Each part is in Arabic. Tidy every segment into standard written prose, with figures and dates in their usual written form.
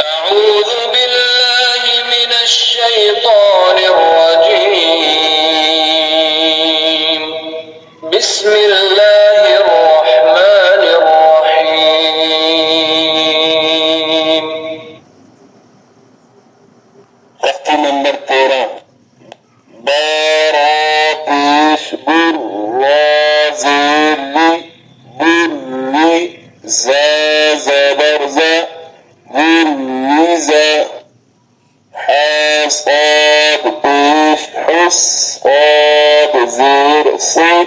أعوذ بالله من الشيطان الرجيم. بسم الله الرحمن الرحيم. Fakti nomor 13. Baratish burrazili burri zazabarza burriza حصاد بيش حصاد زير صي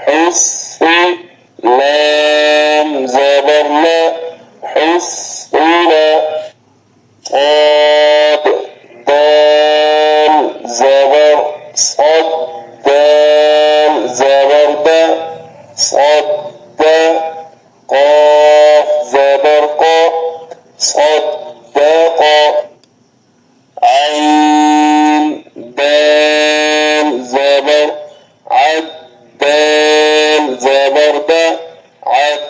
حصي لام زبر لا حصيلا صاد دال زبر صد دال زبر دا صد دا قاف زبر قا صدق عين دال زبر عد دال زبر دا عد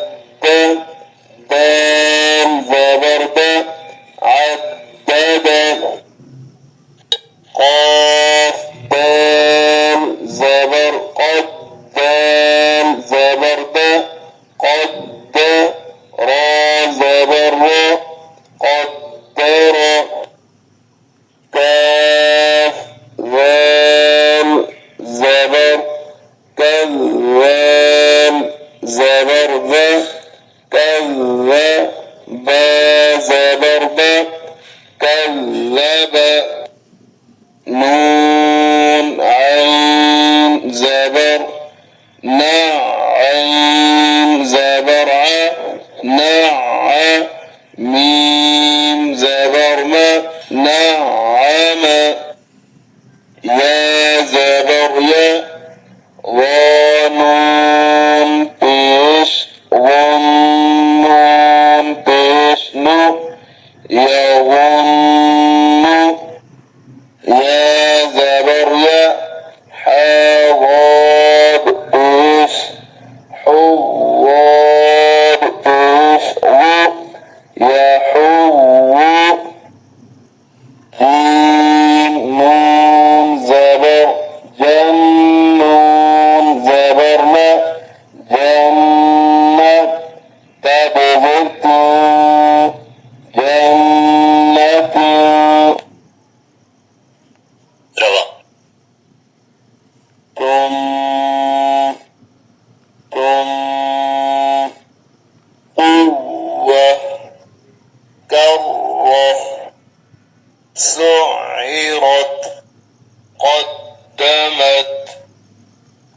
دال زبر دا عدد قاف دال زبر قد دال زبر دا قد را زبر را قدر كاف ذال زبر كذال زبر ذا كذا با زبر با كذب نون عين زبر نا عين زبر ع نع ميم زبر ما نعم يا زبر يا ونون بيش ونون بيش نو يظن يا زبر يا حواد بيش حواد بيش يحو نون زبر جنون زبرنا جنة تبذت جنة روا تم قوة كرة سعرت قدمت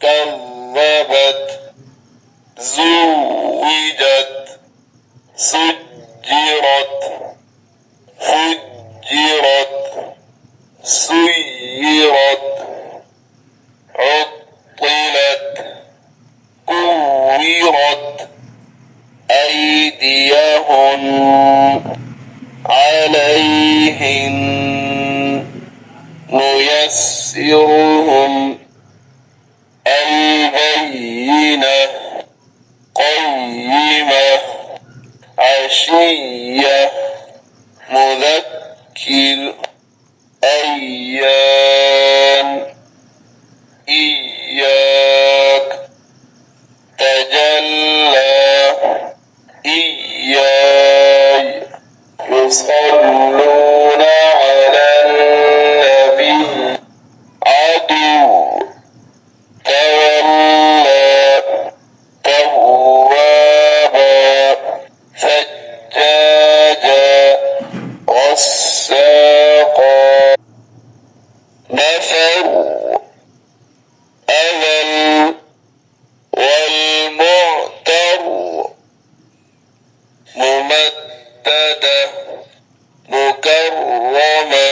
كذبت زوجت سجرت فجرت سيرت عطلت كورت أيديهن عليهن نيسرهم البينة قيمة عشية مذكر أيام إياك تجلى إياي يصلون على النبي عدو تولى توابا فجاجا غساقا نفر أذل والمعتر ممددة مكرمة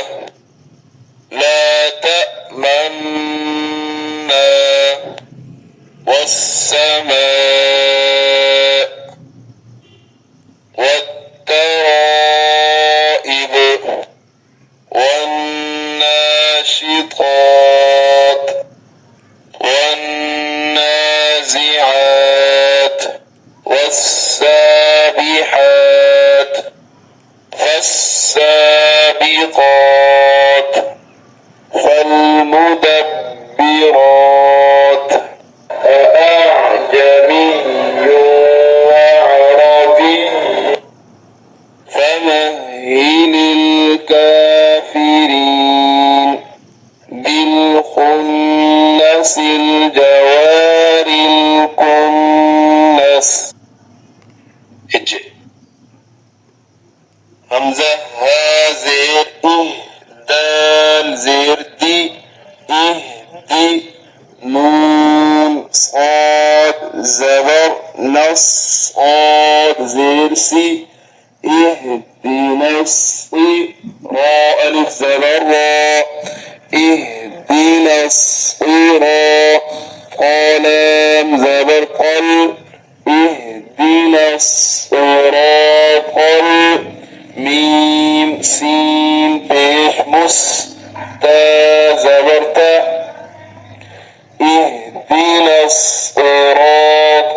لا تأمنا والسماء والترائب والناشطات والنازعات والسابحات فالسابقات فالمدبرات أعجمي وعربي فمهل الكافرين بالخنس الجوار الكنس هجة همزة هازر دال زردي اهدي نون صاد زبر نص صاد زرسي اهدنا الصراط ألف زبر راء اهدنا الصراط قلم زبر قل اهدنا الصراط ميم سين بيش مس تا زبر تا اهدنا الصراط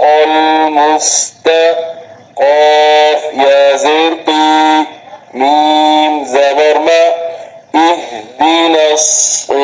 قاف يا زرقي ميم زبر ما اهدنا الصراط